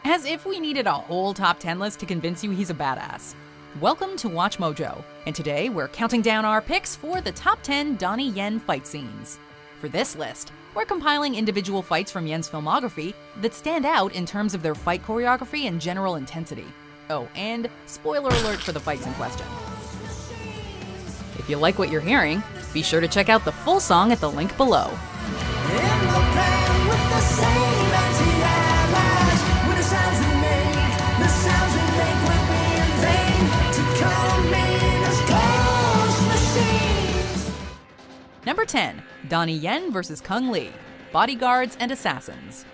As if we needed a whole top 10 list to convince you he's a badass. Welcome to Watch Mojo, and today we're counting down our picks for the top 10 Donnie Yen fight scenes. For this list, we're compiling individual fights from Yen's filmography that stand out in terms of their fight choreography and general intensity. Oh, and spoiler alert for the fights in question. If you like what you're hearing, be sure to check out the full song at the link below. Number 10, Donnie Yen vs. Kung Lee, Bodyguards and Assassins.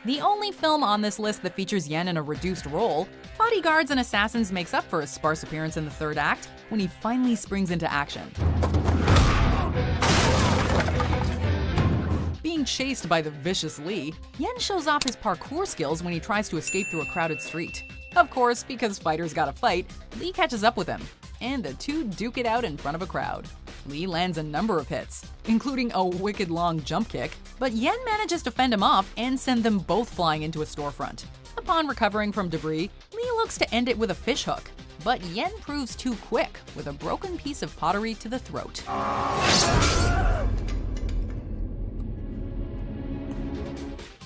The only film on this list that features Yen in a reduced role, Bodyguards and Assassins makes up for his sparse appearance in the third act when he finally springs into action. Being chased by the vicious Lee, Yen shows off his parkour skills when he tries to escape through a crowded street. Of course, because fighters gotta fight, Lee catches up with him, and the two duke it out in front of a crowd. Lee lands a number of hits, including a wicked long jump kick, but Yen manages to fend him off and send them both flying into a storefront. Upon recovering from debris, Lee looks to end it with a fishhook, but Yen proves too quick with a broken piece of pottery to the throat.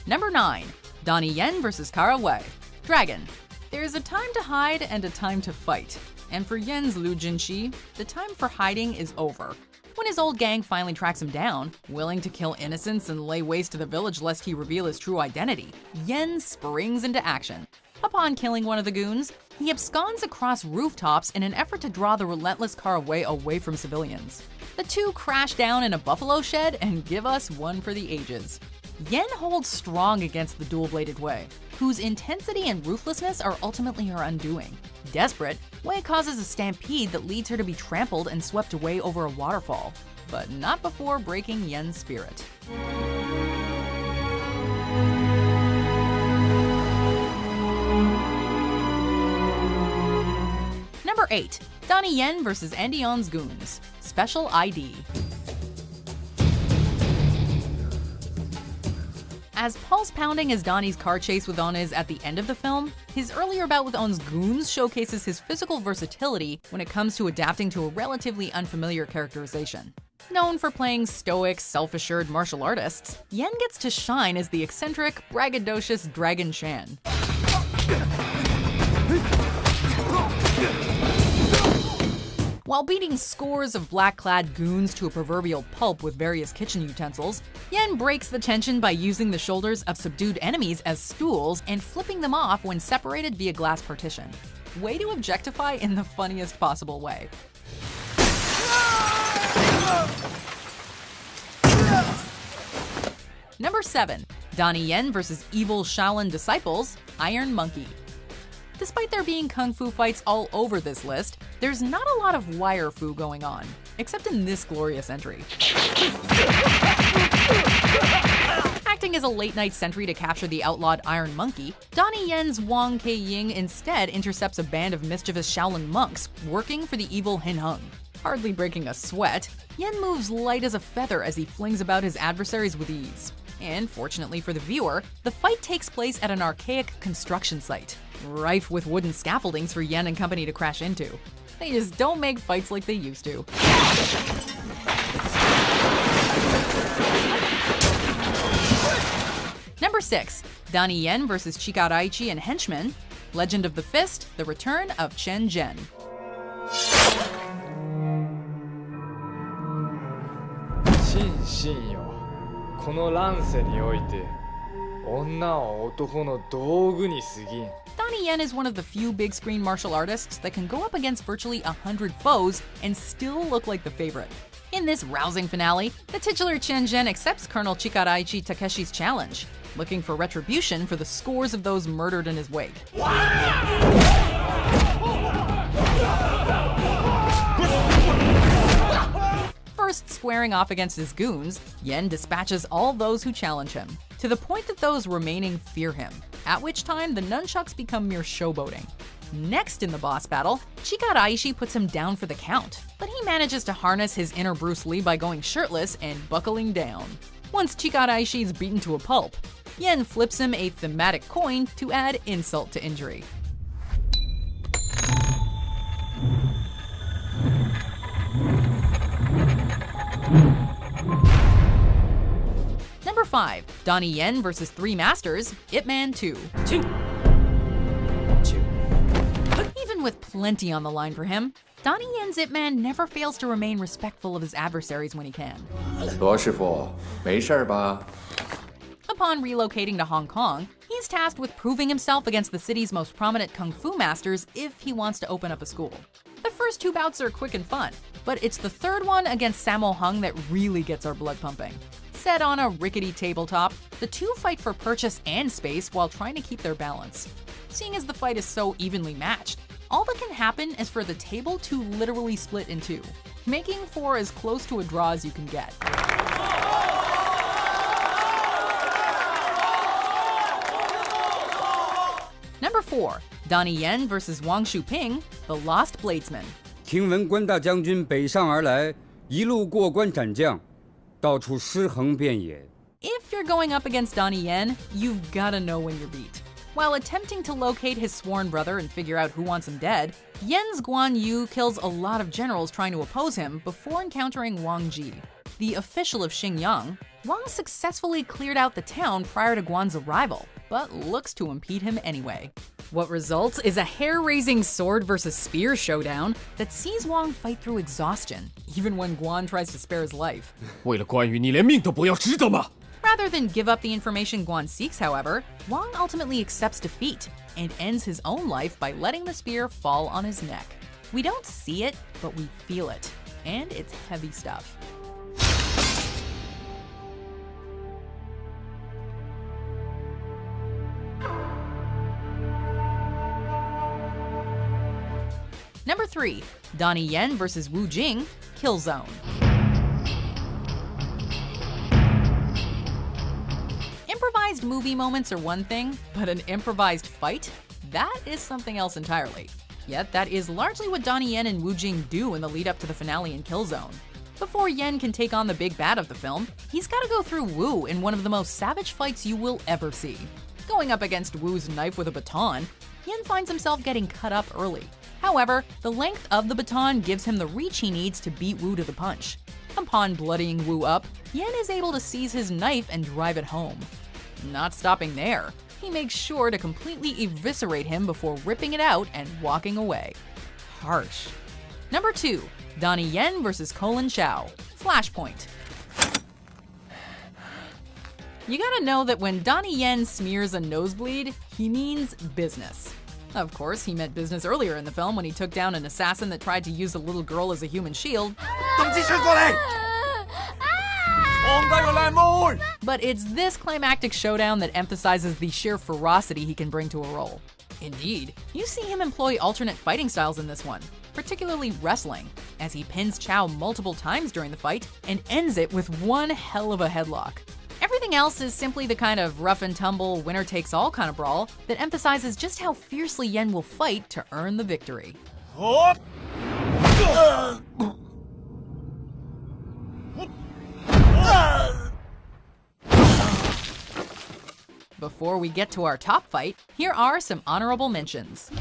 Number 9, Donnie Yen vs. Karaway, Dragon. There's a time to hide and a time to fight. And for Yen's Liu Jinshi, the time for hiding is over. When his old gang finally tracks him down, willing to kill innocents and lay waste to the village lest he reveal his true identity, Yen springs into action. Upon killing one of the goons, he absconds across rooftops in an effort to draw the relentless Karaway away from civilians. The two crash down in a buffalo shed and give us one for the ages. Yen holds strong against the dual-bladed Wei, whose intensity and ruthlessness are ultimately her undoing. Desperate, Wei causes a stampede that leads her to be trampled and swept away over a waterfall, but not before breaking Yen's spirit. Number 8, Donnie Yen vs. Andy On's Goons, Special ID. As pulse-pounding as Donnie's car chase with On is at the end of the film, his earlier bout with On's goons showcases his physical versatility when it comes to adapting to a relatively unfamiliar characterization. Known for playing stoic, self-assured martial artists, Yen gets to shine as the eccentric, braggadocious Dragon Shan. While beating scores of black-clad goons to a proverbial pulp with various kitchen utensils, Yen breaks the tension by using the shoulders of subdued enemies as stools and flipping them off when separated via glass partition. Way to objectify in the funniest possible way. Number 7, Donnie Yen vs. Evil Shaolin Disciples, Iron Monkey. Despite there being kung fu fights all over this list, there's not a lot of wire fu going on, except in this glorious entry. Acting as a late-night sentry to capture the outlawed Iron Monkey, Donnie Yen's Wang Ke-ying instead intercepts a band of mischievous Shaolin monks working for the evil Hin Hung. Hardly breaking a sweat, Yen moves light as a feather as he flings about his adversaries with ease. And fortunately for the viewer, the fight takes place at an archaic construction site, rife with wooden scaffoldings for Yen and company to crash into. They just don't make fights like they used to. Number 6, Donnie Yen vs. Chikaraichi and Henchmen, Legend of the Fist, The Return of Chen Zhen. Donnie Yen is one of the few big-screen martial artists that can go up against virtually 100 foes and still look like the favorite. In this rousing finale, the titular Chen Zhen accepts Colonel Chikaraichi Takeshi's challenge, looking for retribution for the scores of those murdered in his wake. First squaring off against his goons, Yen dispatches all those who challenge him, to the point that those remaining fear him, at which time the nunchucks become mere showboating. Next in the boss battle, Chikaraichi puts him down for the count, but he manages to harness his inner Bruce Lee by going shirtless and buckling down. Once Chikaraichi is beaten to a pulp, Yen flips him a thematic coin to add insult to injury. Number 5. Donnie Yen vs. Three Masters, Ip Man 2. Even with plenty on the line for him, Donnie Yen's Ip Man never fails to remain respectful of his adversaries when he can. 罗师傅，没事吧？ Upon relocating to Hong Kong, he's tasked with proving himself against the city's most prominent kung fu masters if he wants to open up a school. The first 2 bouts are quick and fun, but it's the third one against Sammo Hung that really gets our blood pumping. Set on a rickety tabletop, the two fight for purchase and space while trying to keep their balance. Seeing as the fight is so evenly matched, all that can happen is for the table to literally split in 2, making for as close to a draw as you can get. Number 4. Donnie Yen vs. Wang Shuping, The Lost Bladesman. 听闻关大将军北上而来，一路过关斩将，到处尸横遍野。 If you're going up against Donnie Yen, you've gotta know when you're beat. While attempting to locate his sworn brother and figure out who wants him dead, Yen's Guan Yu kills a lot of generals trying to oppose him before encountering Wang Ji. The official of Xingyang, Wang successfully cleared out the town prior to Guan's arrival, but looks to impede him anyway. What results is a hair-raising sword versus spear showdown that sees Wang fight through exhaustion, even when Guan tries to spare his life. 为了关羽，你连命都不要，值得吗？ Rather than give up the information Guan seeks, however, Wang ultimately accepts defeat and ends his own life by letting the spear fall on his neck. We don't see it, but we feel it, and it's heavy stuff. Number 3. Donnie Yen vs. Wu Jing, Kill Zone. Improvised movie moments are one thing, but an improvised fight? That is something else entirely. Yet that is largely what Donnie Yen and Wu Jing do in the lead up to the finale in Kill Zone. Before Yen can take on the big bad of the film, he's gotta go through Wu in one of the most savage fights you will ever see. Going up against Wu's knife with a baton, Yen finds himself getting cut up early. However, the length of the baton gives him the reach he needs to beat Wu to the punch. Upon bloodying Wu up, Yen is able to seize his knife and drive it home. Not stopping there, he makes sure to completely eviscerate him before ripping it out and walking away. Harsh. Number 2. Donnie Yen vs. Colin Chow, Flashpoint. You gotta know that when Donnie Yen smears a nosebleed, he means business. Of course, he meant business earlier in the film when he took down an assassin that tried to use a little girl as a human shield. But it's this climactic showdown that emphasizes the sheer ferocity he can bring to a role. Indeed, you see him employ alternate fighting styles in this one, particularly wrestling, as he pins Chow multiple times during the fight and ends it with one hell of a headlock. Everything else is simply the kind of rough and tumble, winner-takes-all kind of brawl that emphasizes just how fiercely Yen will fight to earn the victory. Before we get to our top fight, here are some honorable mentions.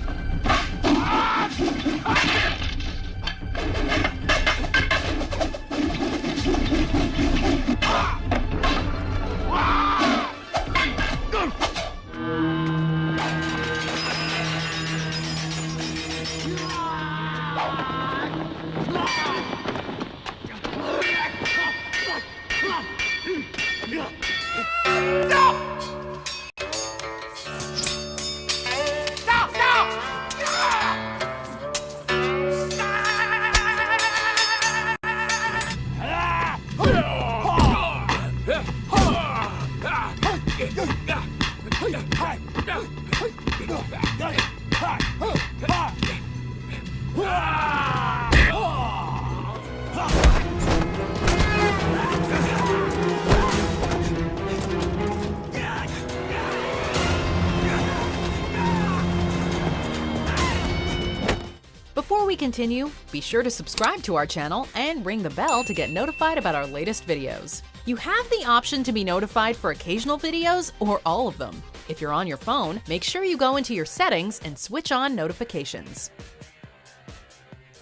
Before we continue, be sure to subscribe to our channel and ring the bell to get notified about our latest videos. You have the option to be notified for occasional videos or all of them. If you're on your phone, make sure you go into your settings and switch on notifications.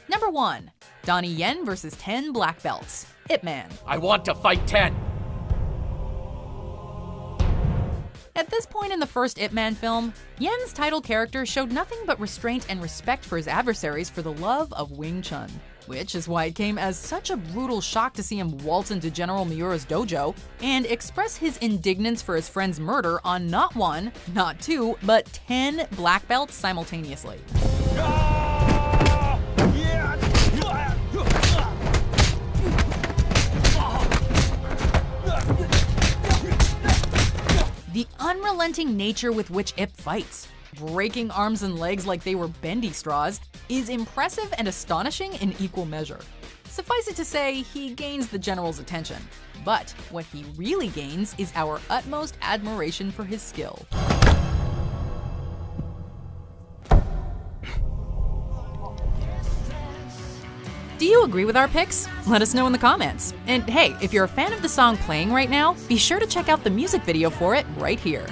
Number 1. Donnie Yen vs 10 Black Belts. Ip Man. I want to fight 10. At this point in the first Ip Man film, Yen's title character showed nothing but restraint and respect for his adversaries for the love of Wing Chun, which is why it came as such a brutal shock to see him waltz into General Miura's dojo and express his indignance for his friend's murder on not 1, not 2, but 10 black belts simultaneously. The unrelenting nature with which Ip fights, breaking arms and legs like they were bendy straws, is impressive and astonishing in equal measure. Suffice it to say, he gains the general's attention. But what he really gains is our utmost admiration for his skill. Do you agree with our picks? Let us know in the comments. And hey, if you're a fan of the song playing right now, be sure to check out the music video for it right here.